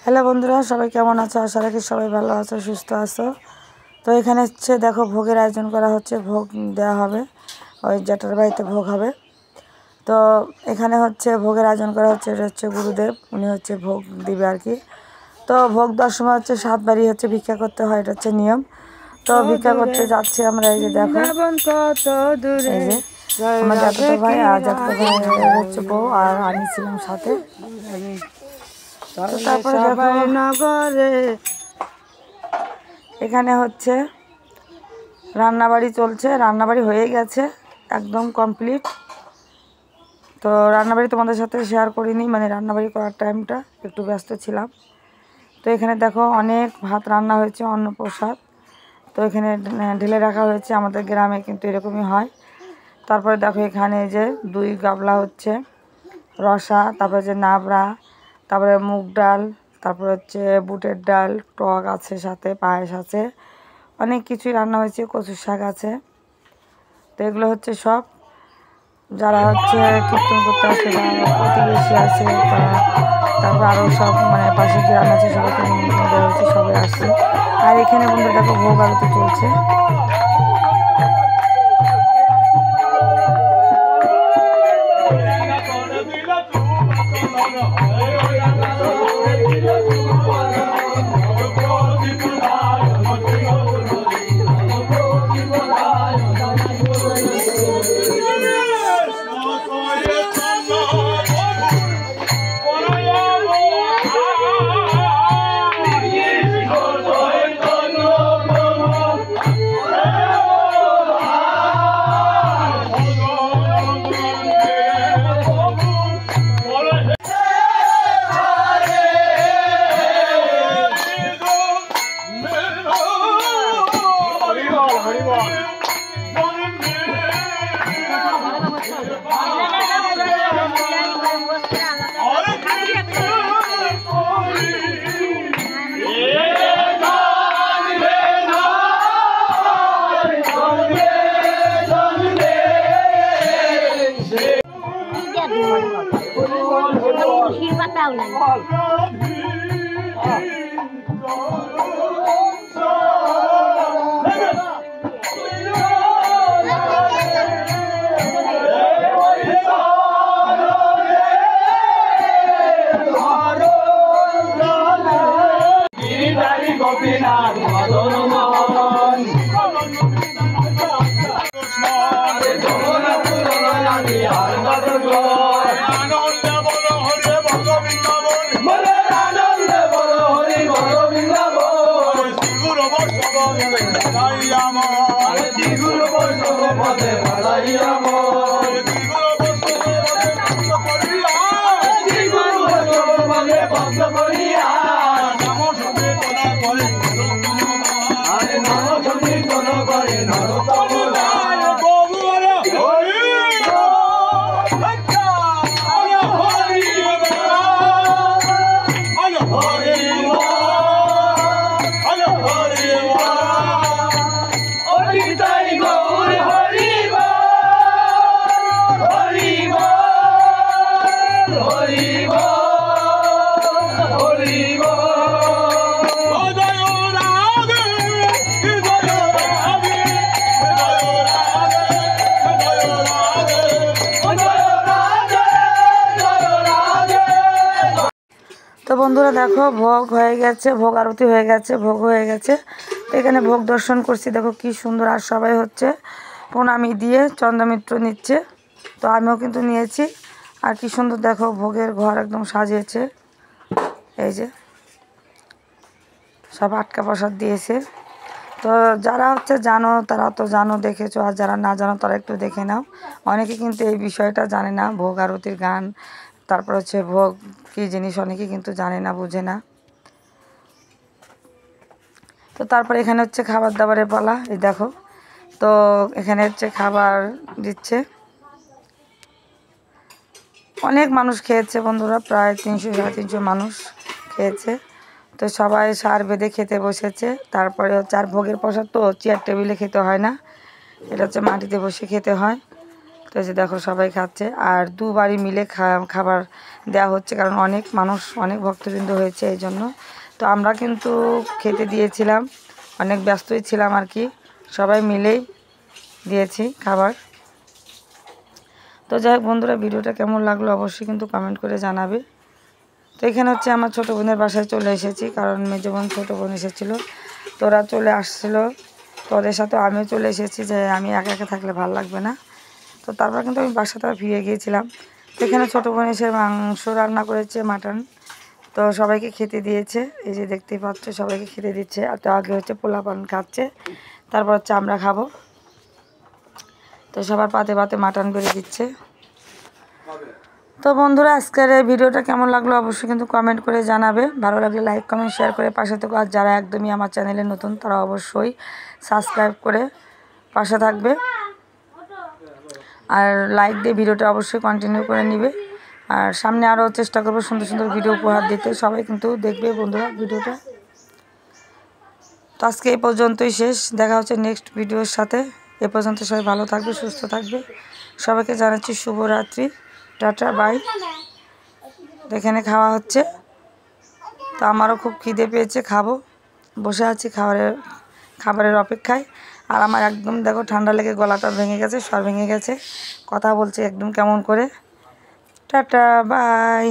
Hello বন্ধুরা, সবাই কেমন আছো? আশা রাখি সবাই ভালো আছো, সুস্থ আছো। তো এখানে হচ্ছে দেখো ভোগের আয়োজন করা হচ্ছে, ভোগ দেওয়া হবে, ওই জ্যাঠার বাড়িতে ভোগ হবে। তো এখানে হচ্ছে ভোগের আয়োজন করা হচ্ছে, এটা হচ্ছে গুরুদেব, উনি হচ্ছে ভোগ দিবে আর কি। তো ভোগ দেওয়ার সময় হচ্ছে 7 বারই হচ্ছে ভিক্ষা করতে হয়, এটা হচ্ছে নিয়ম। তো ভিক্ষা করতে যাচ্ছি আমরা, এই যে দেখো এই যে আমার জ্যাঠাতো ভাই আর জ্যাঠাতো ভাই হচ্ছে বউ, আর আমি ছিলাম সাথে। তারপরে দেখো এখানে হচ্ছে রান্নাবাড়ি চলছে, রান্নাবাড়ি হয়ে গেছে একদম কমপ্লিট। তো রান্নাবাড়ি তোমাদের সাথে শেয়ার করিনি, মানে রান্নাবাড়ি করার টাইমটা একটু ব্যস্ত ছিলাম। তো এখানে দেখো অনেক ভাত রান্না হয়েছে, অন্নপ্রসাদ। তো এখানে ঢেলে রাখা হয়েছে, আমাদের গ্রামে কিন্তু এরকমই হয়। তারপরে দেখো এখানে যে 2 গাবলা হচ্ছে রসা, তারপরে যে নাবড়া, তারপরে মুগ ডাল, তারপরে হচ্ছে বুটের ডাল, টক আছে, সাথে পায়েস আছে, অনেক কিছুই রান্না হয়েছে, কচুর শাক আছে। তো এগুলো হচ্ছে সব যারা হচ্ছে কীর্তন করতে আসে, যারা প্রতিবেশী আছে, তারপর আরও সব মানে পাশের গ্রাম আছে, সবাইকে নিমন্ত্রণ দেওয়া হয়েছে, সবাই আসছে। আর এখানে বন্ধু দেখো ভোগ আরতি চলছে। তো বন্ধুরা দেখো ভোগ হয়ে গেছে, ভোগ আরতি হয়ে গেছে, ভোগ হয়ে গেছে। তো এখানে ভোগ দর্শন করছি, দেখো কি সুন্দর। আর সবাই হচ্ছে প্রণামী দিয়ে চন্দ্রমিত্র নিচ্ছে, তো আমিও কিন্তু নিয়েছি। আর কি সুন্দর দেখো ভোগের ঘর একদম সাজিয়েছে, এই যে সব আটকা প্রসাদ দিয়েছে। তো যারা হচ্ছে জানো তারা তো জানো, দেখেছো, আর যারা না জানো তারা একটু দেখে নাও। অনেকে কিন্তু এই বিষয়টা জানে না, ভোগ আরতির গান, তারপর হচ্ছে ভোগ কী জিনিস অনেকে কিন্তু জানে না, বুঝে না। তো তারপর এখানে হচ্ছে খাবার দাবারের পালা, এই দেখো। তো এখানে হচ্ছে খাবার দিচ্ছে, অনেক মানুষ খেয়েছে বন্ধুরা, প্রায় 300-350 মানুষ খেয়েছে। তো সবাই সার বেঁধে খেতে বসেছে। তারপরে হচ্ছে আর ভোগের প্রসাদ তো চেয়ার টেবিলে খেতে হয় না, এটা হচ্ছে মাটিতে বসে খেতে হয়। তো এই যে দেখো সবাই খাচ্ছে, আর দুবারই মিলে খাবার দেওয়া হচ্ছে, কারণ অনেক মানুষ, অনেক ভক্তবৃন্দ হয়েছে এই জন্য। তো আমরা কিন্তু খেতে দিয়েছিলাম, অনেক ব্যস্তই ছিলাম আর কি, সবাই মিলেই দিয়েছি খাবার। তো যাই হোক বন্ধুরা, ভিডিওটা কেমন লাগলো অবশ্যই কিন্তু কমেন্ট করে জানাবে। তো এখানে হচ্ছে আমার ছোটো বোনের বাসায় চলে এসেছি, কারণ মেজো বোন ছোটো বোন এসেছিলো, তো ওরা চলে আসছিলো, তো ওদের সাথে আমিও চলে এসেছি, যে আমি একা একা থাকলে ভালো লাগবে না। তো তারপর কিন্তু আমি বাসাতে ফিরে গিয়েছিলাম। তো এখানে ছোটো বোন এসে মাংস রান্না করেছে, মাটন, তো সবাইকে খেতে দিয়েছে। এই যে দেখতেই পাচ্ছ সবাইকে খেতে দিচ্ছে। আর তো আগে হচ্ছে পোলাপান খাচ্ছে, তারপর হচ্ছে আমরা খাবো। তো সবার পাতে পাতে মাটন করে দিচ্ছে। তো বন্ধুরা, আজকের এই ভিডিওটা কেমন লাগলো অবশ্যই কিন্তু কমেন্ট করে জানাবে। ভালো লাগলে লাইক কমেন্ট শেয়ার করে পাশে থেকো। আর যারা একদমই আমার চ্যানেলে নতুন তারা অবশ্যই সাবস্ক্রাইব করে পাশে থাকবে, আর লাইক দিয়ে ভিডিওটা অবশ্যই কন্টিনিউ করে নিবে। আর সামনে আরও চেষ্টা করবো সুন্দর সুন্দর ভিডিও উপহার দিতে, সবাই কিন্তু দেখবে বন্ধুরা ভিডিওটা। তো আজকে এই পর্যন্তই শেষ, দেখা হচ্ছে নেক্সট ভিডিওর সাথে। এ পর্যন্ত সবাই ভালো থাকবে, সুস্থ থাকবে। সবাইকে জানাচ্ছি শুভরাত্রি, টাটা, বাই। এখানে খাওয়া হচ্ছে, তো আমারও খুব খিদে পেয়েছে, খাবো, বসে আছি খাবারের অপেক্ষায়। আর আমার একদম দেখো ঠান্ডা লেগে গলাটা ভেঙে গেছে, স্বর ভেঙে গেছে, কথা বলছে একদম কেমন করে। Tata, by.